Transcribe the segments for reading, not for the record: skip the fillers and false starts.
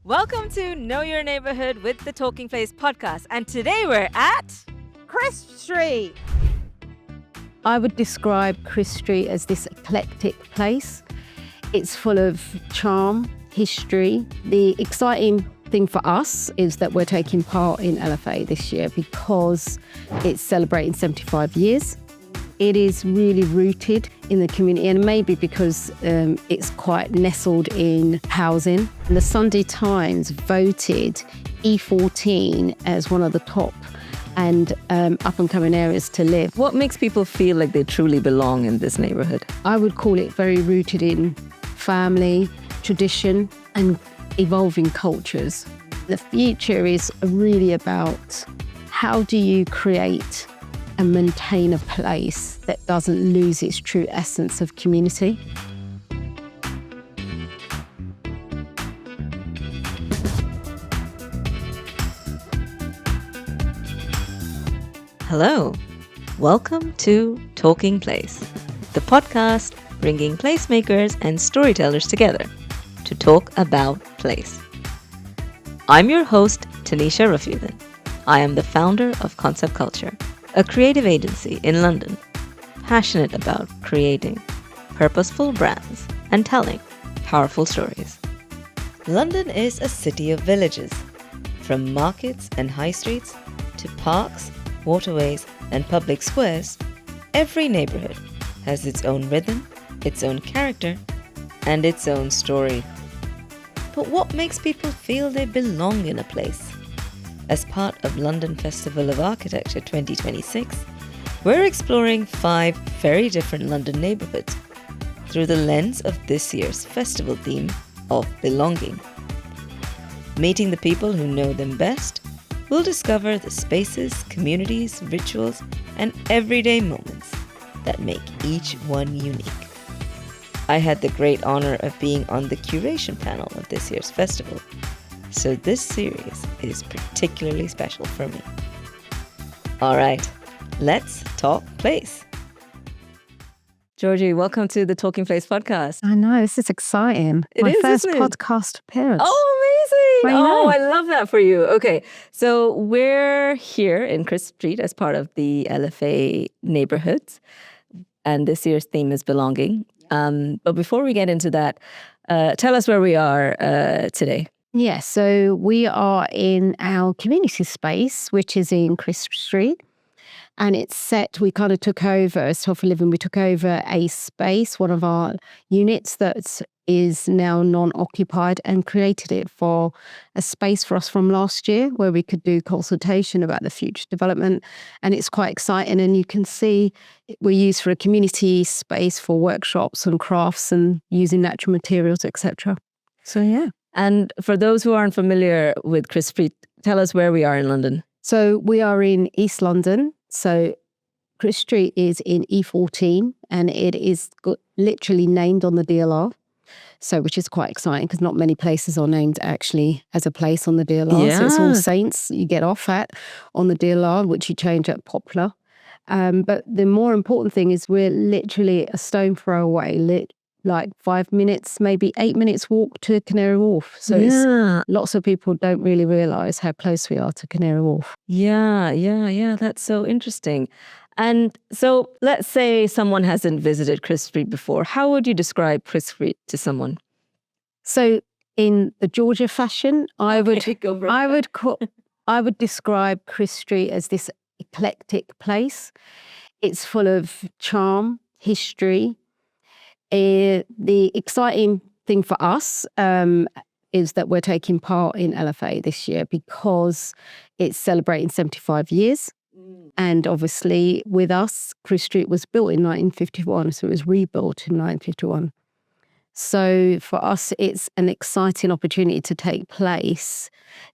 Welcome to Know Your Neighbourhood with the Talking Place podcast. And today we're at Chrisp Street. I would describe Chrisp Street as this eclectic place. It's full of charm, history. The exciting thing for us is that we're taking part in LFA this year because it's celebrating 75 years. It is really rooted in the community, and maybe because it's quite nestled in housing. And the Sunday Times voted E14 as one of the top and up-and-coming areas to live. What makes people feel like they truly belong in this neighbourhood? I would call it very rooted in family, tradition, and evolving cultures. The future is really about how do you create and maintain a place that doesn't lose its true essence of community. Hello, welcome to Talking Place, the podcast bringing placemakers and storytellers together to talk about place. I'm your host, Tanisha Raffiuddin. I am the founder of Concept Culture, a creative agency in London, passionate about creating purposeful brands and telling powerful stories. London is a city of villages, from markets and high streets to parks, waterways, and public squares. Every neighbourhood has its own rhythm, its own character, and its own story. But what makes people feel they belong in a place? As part of London Festival of Architecture 2026, we're exploring 5 very different London neighbourhoods through the lens of this year's festival theme of belonging. Meeting the people who know them best, we'll discover the spaces, communities, rituals, and everyday moments that make each one unique. I had the great honour of being on the curation panel of this year's festival, so this series is particularly special for me. All right, let's talk place. Georgie, welcome to the Talking Place podcast. I know, this is exciting. My first podcast appearance. Oh, amazing. I know. Oh, I love that for you. Okay, so we're here in Chrisp Street as part of the LFA neighbourhoods, and this year's theme is belonging. But before we get into that, tell us where we are today. Yeah, so we are in our community space, which is in Chrisp Street. And it's set, we kind of took over, as Telford Living, we took over a space, one of our units that is now non-occupied, and created it for a space for us from last year where we could do consultation about the future development. And it's quite exciting. And you can see we're used for a community space for workshops and crafts and using natural materials, etc. So, yeah. And for those who aren't familiar with Chrisp Street, tell us where we are in London. So we are in East London. So Chrisp Street is in E14, and it is literally named on the DLR. So, which is quite exciting because not many places are named actually as a place on the DLR. Yeah. So it's All Saints you get off at on the DLR, which you change at Poplar. But the more important thing is we're literally a stone throw away, like 5 minutes, maybe 8 minutes walk to Canary Wharf. So lots of people don't really realise how close we are to Canary Wharf. Yeah. That's so interesting. And so let's say someone hasn't visited Chrisp Street before. How would you describe Chrisp Street to someone? So in the Georgia fashion, I would describe Chrisp Street as this eclectic place. It's full of charm, history. The exciting thing for us is that we're taking part in LFA this year because it's celebrating 75 years. And obviously with us, Chrisp Street was built in 1951, so it was rebuilt in 1951. So for us, it's an exciting opportunity to take place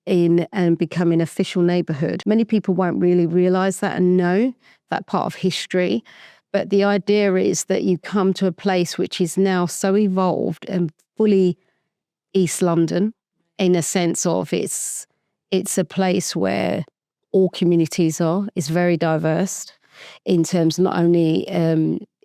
in and become an official neighbourhood. Many people won't really realise that and know that part of history. But the idea is that you come to a place which is now so evolved and fully East London, in a sense of it's a place where all communities are. It's very diverse in terms not only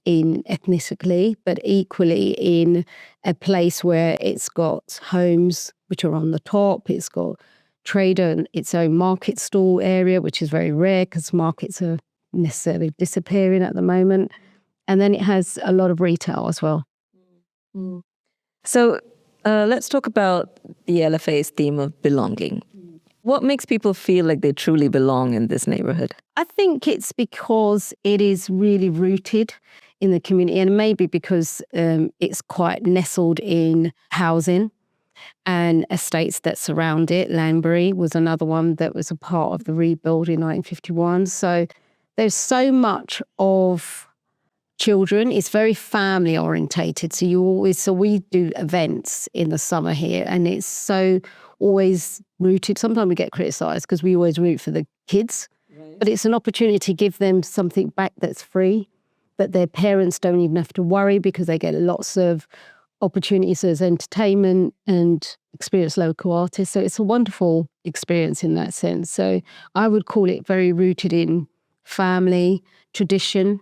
in ethnically, but equally in a place where it's got homes which are on the top. It's got trader and its own market stall area, which is very rare because markets are necessarily disappearing at the moment. And then it has a lot of retail as well. Mm. So let's talk about the LFA's theme of belonging. What makes people feel like they truly belong in this neighborhood? I think it's because it is really rooted in the community, and maybe because it's quite nestled in housing and estates that surround it. Lanbury was another one that was a part of the rebuild in 1951. So there's so much of children. It's very family orientated. So we do events in the summer here, and it's so always rooted. Sometimes we get criticised because we always root for the kids, but it's an opportunity to give them something back that's free, that their parents don't even have to worry because they get lots of opportunities as entertainment and experience local artists. So it's a wonderful experience in that sense. So I would call it very rooted in family, tradition,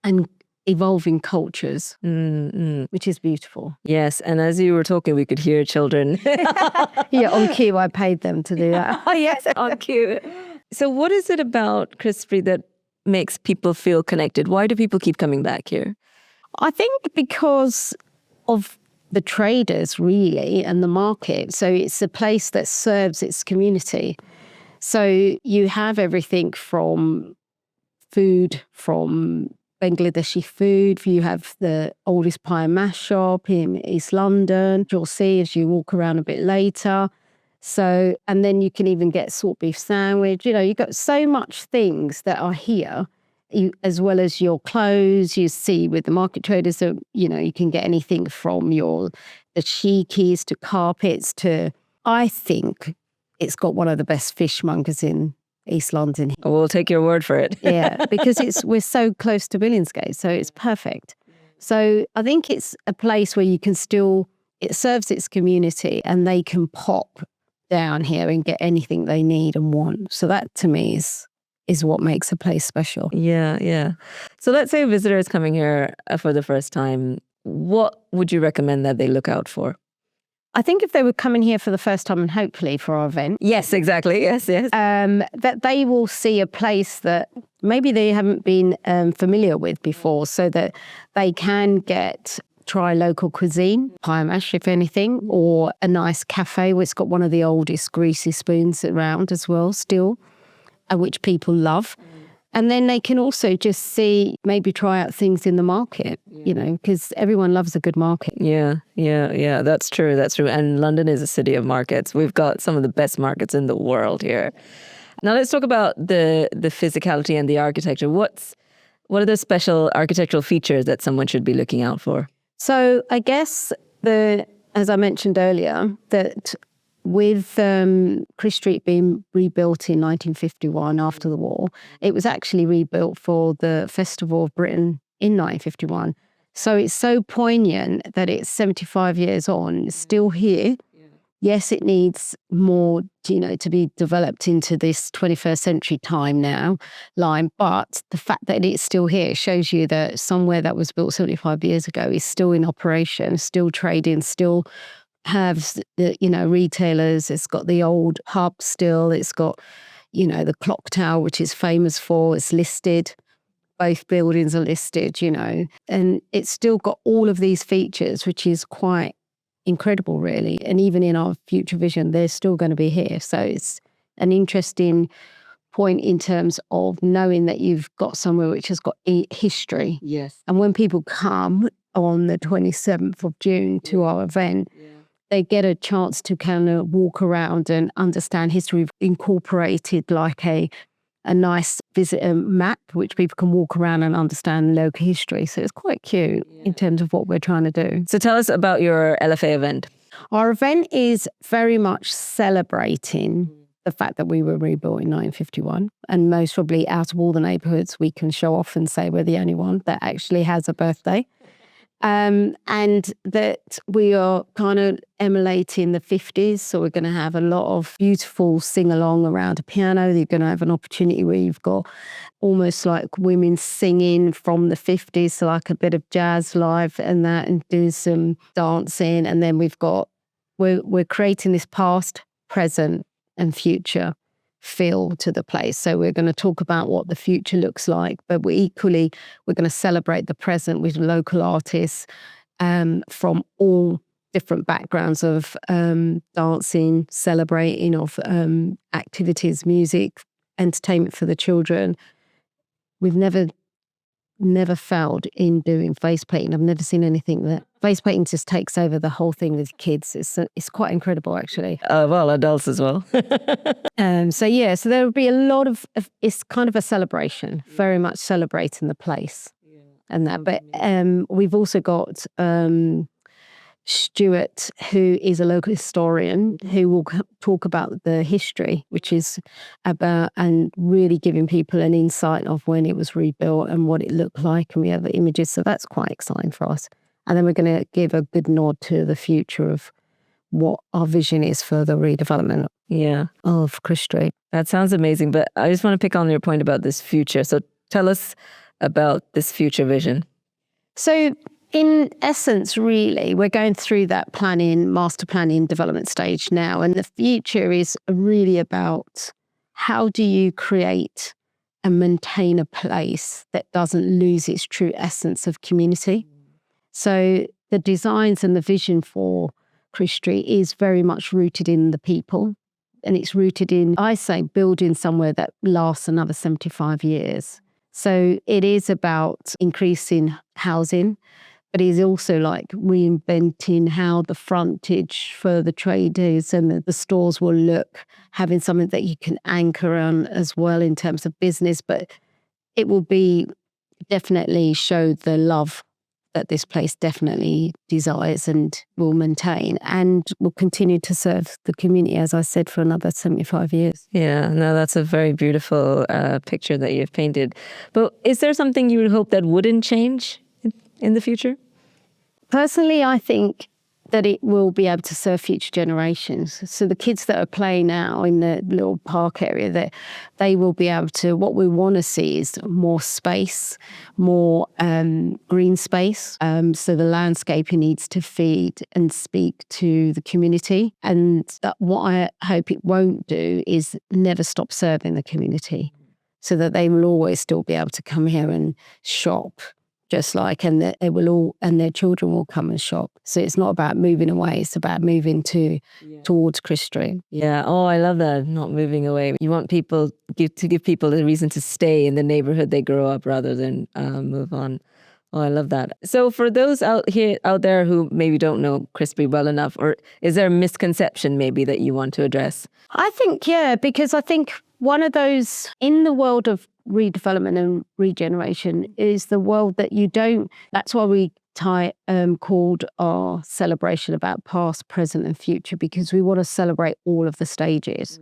and evolving cultures, which is beautiful. Yes, and as you were talking, we could hear children. Yeah, on cue, I paid them to do that. Oh, yes, on cue. So what is it about Chrisp Street that makes people feel connected? Why do people keep coming back here? I think because of the traders, really, and the market. So it's a place that serves its community. So you have everything from food, from Bangladeshi food. You have the oldest pie and mash shop in East London. You'll see as you walk around a bit later. So, and then you can even get salt beef sandwich. You've got so much things that are here, as well as your clothes. You see with the market traders, so, you can get anything from the cheekies to carpets to, I think it's got one of the best fishmongers in East London. We'll take your word for it. Yeah, because we're so close to Billingsgate, so it's perfect. So I think it's a place where it serves its community and they can pop down here and get anything they need and want. So that to me is what makes a place special. Yeah, yeah. So let's say a visitor is coming here for the first time. What would you recommend that they look out for? I think if they were coming here for the first time and hopefully for our event. Yes, exactly. Yes. That they will see a place that maybe they haven't been familiar with before, so that they can try local cuisine, pie and mash if anything, or a nice cafe where it's got one of the oldest greasy spoons around as well still, which people love. And then they can also just maybe try out things in the market, because everyone loves a good market. Yeah. That's true. And London is a city of markets. We've got some of the best markets in the world here. Now let's talk about the physicality and the architecture. What are the special architectural features that someone should be looking out for? So I guess as I mentioned earlier, that with Chrisp Street being rebuilt in 1951 after the war, it was actually rebuilt for the Festival of Britain in 1951. So it's so poignant that it's 75 years on, it's still here. Yes, it needs more, to be developed into this 21st century time now line. But the fact that it's still here shows you that somewhere that was built 75 years ago is still in operation, still trading, still have retailers. It's got the old hub still. It's got, the clock tower, which is famous for. It's listed. Both buildings are listed, and it's still got all of these features, which is quite incredible, really. And even in our future vision, they're still going to be here. So it's an interesting point in terms of knowing that you've got somewhere which has got history. Yes. And when people come on the 27th of June to our event, they get a chance to kind of walk around and understand history. We've incorporated like a nice visitor map, which people can walk around and understand local history. So it's quite cute in terms of what we're trying to do. So tell us about your LFA event. Our event is very much celebrating the fact that we were rebuilt in 1951. And most probably out of all the neighbourhoods, we can show off and say we're the only one that actually has a birthday. And that we are kind of emulating the 50s. So we're going to have a lot of beautiful sing-along around a piano. You're going to have an opportunity where you've got almost like women singing from the 50s, so like a bit of jazz live and that, and doing some dancing. And then we're creating this past, present and future feel to the place. So we're going to talk about what the future looks like, but we're going to celebrate the present with local artists from all different backgrounds of dancing, celebrating, of activities, music, entertainment for the children. We've never failed in doing face painting. I've never seen anything that face painting just takes over the whole thing with kids. It's quite incredible, actually. Well, adults as well. So there will be a lot of it's kind of a celebration, very much celebrating the place and that. But we've also got Stuart, who is a local historian, who will talk about the history, which is about, and really giving people an insight of when it was rebuilt and what it looked like. And we have images. So that's quite exciting for us. And then we're going to give a good nod to the future of what our vision is for the redevelopment of Chrisp Street. That sounds amazing. But I just want to pick on your point about this future. So tell us about this future vision. So in essence, really, we're going through that master planning development stage now. And the future is really about how do you create and maintain a place that doesn't lose its true essence of community. So the designs and the vision for Chrisp Street is very much rooted in the people. And it's rooted in, I say, building somewhere that lasts another 75 years. So it is about increasing housing, but it is also like reinventing how the frontage for the traders and the stores will look, having something that you can anchor on as well in terms of business. But it will be definitely show the love that this place definitely desires and will maintain, and will continue to serve the community, as I said, for another 75 years. Yeah, no, that's a very beautiful picture that you've painted. But is there something you would hope that wouldn't change in the future? Personally, I think that it will be able to serve future generations. So the kids that are playing now in the little park area, that they will be able to, what we want to see is more space, more green space. So the landscaping needs to feed and speak to the community. And what I hope it won't do is never stop serving the community, so that they will always still be able to come here and shop. Just like, and they will all, and their children will come and shop. So it's not about moving away; it's about moving towards Chrisp Street. Yeah. Oh, I love that. Not moving away. You want people to give people a reason to stay in the neighborhood they grow up rather than move on. Oh, I love that. So for those out there who maybe don't know Chrisp Street well enough, or is there a misconception maybe that you want to address? I think, because I think one of those in the world of redevelopment and regeneration is the world that you don't. That's why we called our celebration about past, present, and future, because we want to celebrate all of the stages.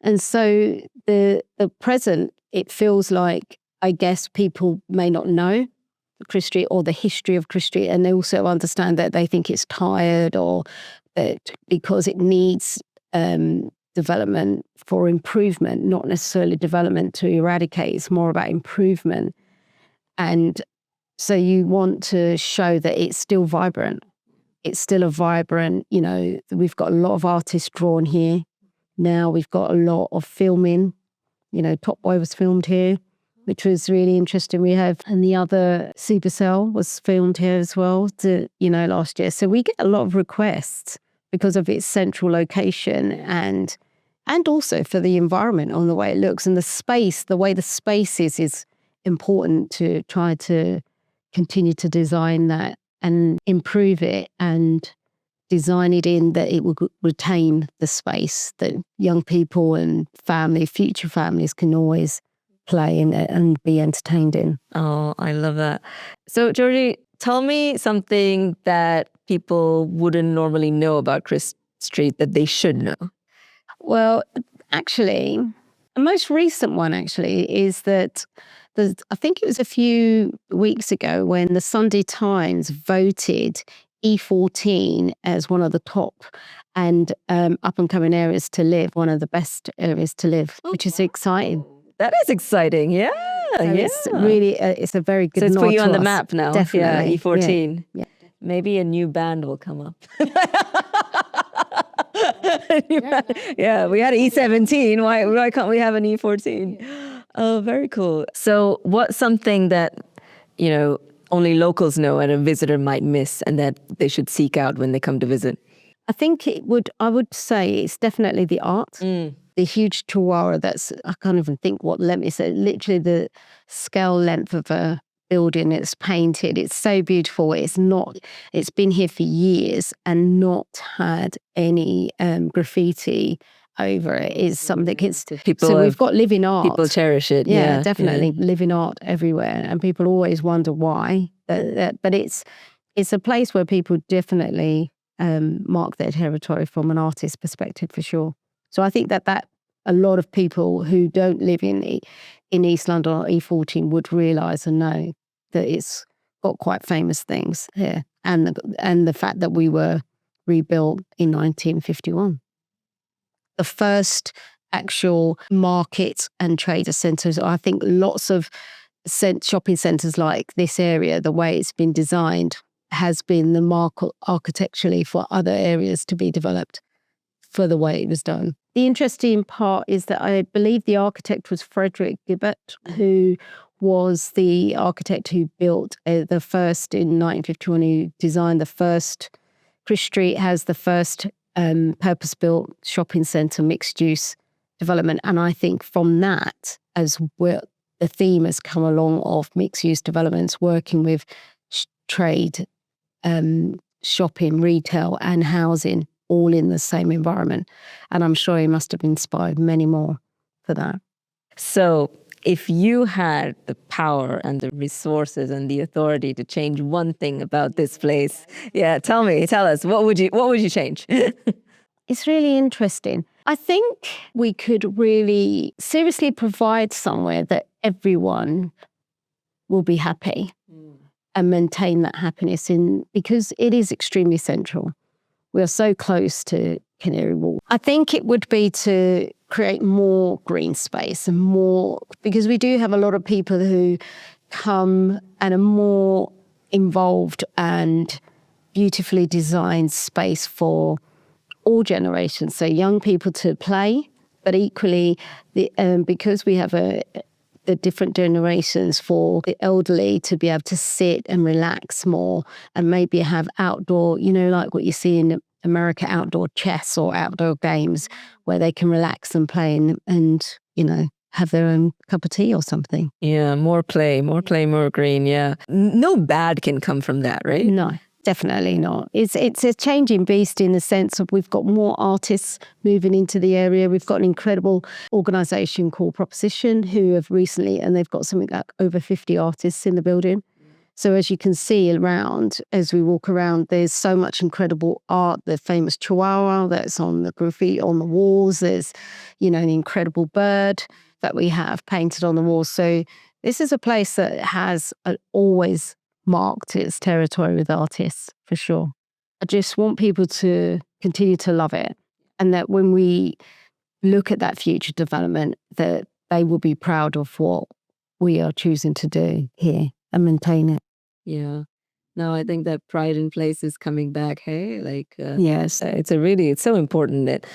And so the present, it feels like, I guess, people may not know Chrisp Street or the history of Chrisp Street, and they also understand that they think it's tired, or that because it needs development for improvement, not necessarily development to eradicate. It's more about improvement. And so you want to show that it's still vibrant. It's still a vibrant, we've got a lot of artists drawn here. Now we've got a lot of filming. Top Boy was filmed here, which was really interesting. And the other Supercell was filmed here as well, last year. So we get a lot of requests because of its central location and also for the environment on the way it looks. And the way the space is important to try to continue to design that and improve it and design it in that it will retain the space that young people and future families can always play in and be entertained in. Oh, I love that. So Georgie, tell me something that people wouldn't normally know about Chrisp Street that they should know. Well, actually, the most recent one is that I think it was a few weeks ago when the Sunday Times voted E14 as one of the top and up and coming areas to live, one of the best areas to live, which is exciting. That is exciting. Yeah. So it's really, it's a very good So it's nod put you to on the us. map now. Definitely. Yeah, E14. Yeah. Maybe a new band will come up. Yeah, we had E17. Why can't we have an E14? Oh, very cool. So what's something that, only locals know and a visitor might miss and that they should seek out when they come to visit? I think I would say it's definitely the art. The huge chihuahua I can't even think what length it's literally the scale length of a building. It's painted. It's so beautiful. It's been here for years and not had any graffiti over it is something. We've got living art. People cherish it. Yeah, definitely living art everywhere. And people always wonder why. But it's a place where people definitely mark their territory from an artist's perspective for sure. So I think that a lot of people who don't live in East London or E14 would realise and know that it's got quite famous things here, and the fact that we were rebuilt in 1951. The first actual market and trader centres. I think lots of shopping centres like this area, the way it's been designed, has been the mark architecturally for other areas to be developed for the way it was done. The interesting part is that I believe the architect was Frederick Gibbert, who was the architect who built the first in 1951, who designed the first. Chrisp Street has the first purpose-built shopping centre mixed-use development. And I think from that, as well, the theme has come along of mixed-use developments, working with trade, shopping, retail and housing, all in the same environment. And I'm sure he must have inspired many more for that. So if you had the power and the resources and the authority to change one thing about this place, tell us, what would you change? It's really interesting. I think we could really seriously provide somewhere that everyone will be happy and maintain that happiness because it is extremely central. We are so close to Canary Wharf. I think it would be to create more green space and more, because we do have a lot of people who come and are more involved and beautifully designed space for all generations. So young people to play, but equally because we have the different generations, for the elderly to be able to sit and relax more and maybe have outdoor, like what you see in America, outdoor chess or outdoor games where they can relax and play and have their own cup of tea or something. Yeah, more play, more green, yeah. No bad can come from that, right? No. Definitely not. It's a changing beast in the sense of we've got more artists moving into the area. We've got an incredible organisation called Proposition who have recently, and they've got something like over 50 artists in the building. So as you can see around, as we walk around, there's so much incredible art. The famous chihuahua that's on the graffiti on the walls. There's, an incredible bird that we have painted on the walls. So this is a place that has always marked its territory with artists, for sure. I just want people to continue to love it, and that when we look at that future development, that they will be proud of what we are choosing to do here and maintain it. Yeah. No, I think that pride in place is coming back. Hey, yes, it's so important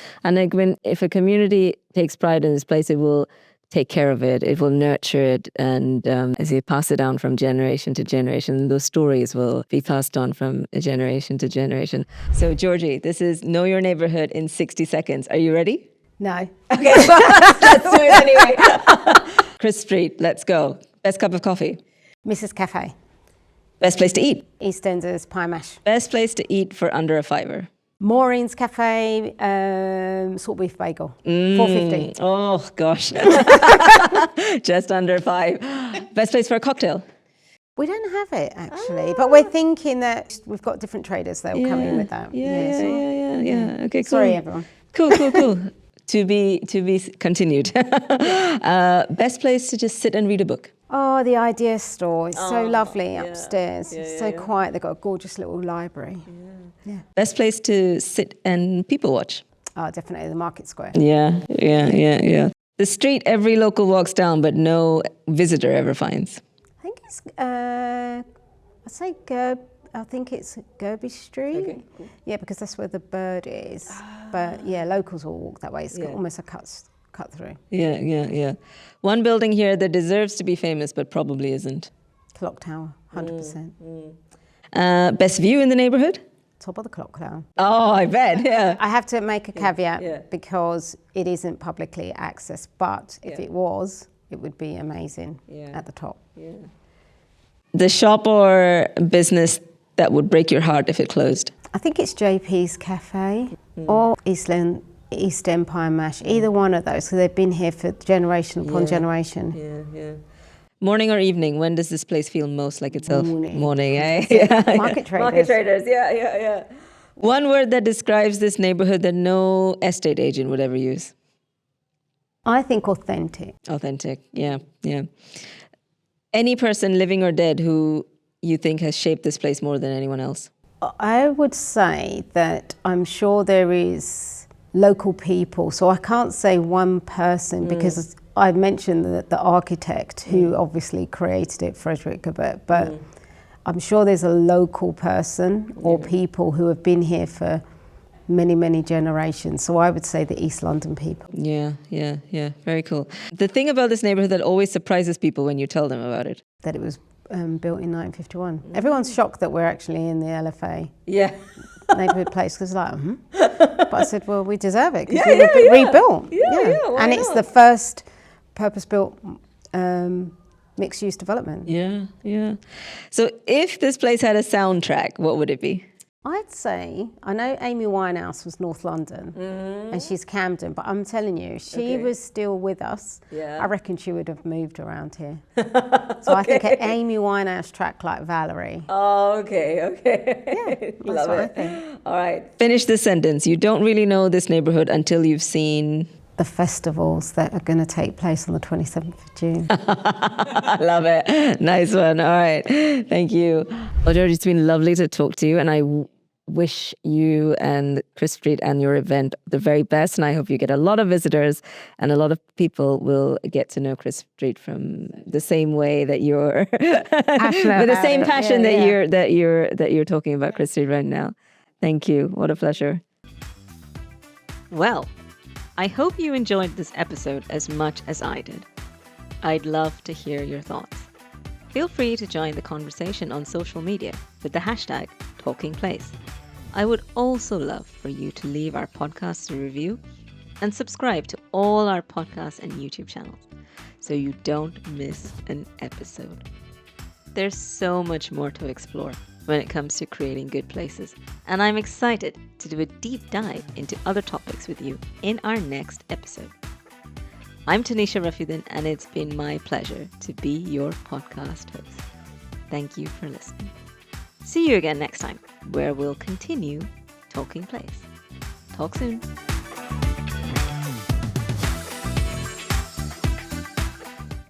if a community takes pride in this place, it will take care of it, it will nurture it, and as you pass it down from generation to generation, those stories will be passed on from generation to generation. So Georgie, this is Know Your Neighbourhood in 60 seconds. Are you ready? No. Okay, let's do it anyway. Chrisp Street, let's go. Best cup of coffee? Mrs. Cafe. Best place to eat? EastEnders Pie Mash. Best place to eat for under $5? Maureen's Cafe, salt beef bagel, $4.50. Oh gosh, just under $5. Best place for a cocktail? We don't have it actually, but we're thinking that we've got different traders that will come in with that. Yeah. Okay, cool. Sorry, everyone. Cool. To be continued. Best place to just sit and read a book? Oh, the Idea Store. It's so lovely upstairs. It's so quiet. They've got a gorgeous little library. Yeah. Best place to sit and people watch? Oh, definitely the Market Square. Yeah. The street every local walks down, but no visitor ever finds. I think it's, I think it's Gerby Street. Okay, cool. Yeah, because that's where the bird is. But yeah, locals will walk that way. It's almost a cut through. Yeah. One building here that deserves to be famous, but probably isn't. Clock Tower, 100%. Best view in the neighbourhood? Top of the clock tower. Oh, I bet, yeah. I have to make a caveat because it isn't publicly accessed, but if it was, it would be amazing at the top. Yeah. The shop or business that would break your heart if it closed? I think it's JP's Cafe or East Empire Mash, either one of those, because they've been here for generation upon generation. Yeah. Morning or evening, when does this place feel most like itself? Morning, eh? Market traders. Market traders, yeah. One word that describes this neighbourhood that no estate agent would ever use? I think authentic. Authentic, yeah. Any person, living or dead, who you think has shaped this place more than anyone else? I would say that I'm sure there is local people, so I can't say one person because I mentioned the architect who obviously created it, Frederick Gebert, but I'm sure there's a local person or people who have been here for many, many generations. So I would say the East London people. Yeah. Very cool. The thing about this neighbourhood that always surprises people when you tell them about it? That it was built in 1951. Everyone's shocked that we're actually in the LFA. Yeah. Neighbourhood place, because like, But I said, well, we deserve it because we were rebuilt. Why and it's not? the first purpose-built mixed-use development. Yeah. So if this place had a soundtrack, what would it be? I'd say, I know Amy Winehouse was North London and she's Camden, but I'm telling you, she was still with us. Yeah. I reckon she would have moved around here. So I think an Amy Winehouse track like Valerie. Oh, okay. Yeah, Love what it. I think. All right. Finish this sentence. You don't really know this neighbourhood until you've seen... The festivals that are going to take place on the 27th of June. I love it. Nice one. All right. Thank you. Well, Georgia, it's been lovely to talk to you, and I wish you and Chrisp Street and your event the very best, and I hope you get a lot of visitors and a lot of people will get to know Chrisp Street from the same way that you're with the same passion that you're talking about Chrisp Street right now. Thank you. What a pleasure. Well, I hope you enjoyed this episode as much as I did. I'd love to hear your thoughts. Feel free to join the conversation on social media with the hashtag #TalkingPlace. I would also love for you to leave our podcast a review and subscribe to all our podcasts and YouTube channels so you don't miss an episode. There's so much more to explore when it comes to creating good places, and I'm excited to do a deep dive into other topics with you in our next episode. I'm Tanisha Raffiuddin, and it's been my pleasure to be your podcast host. Thank you for listening. See you again next time, where we'll continue Talking Place. Talk soon.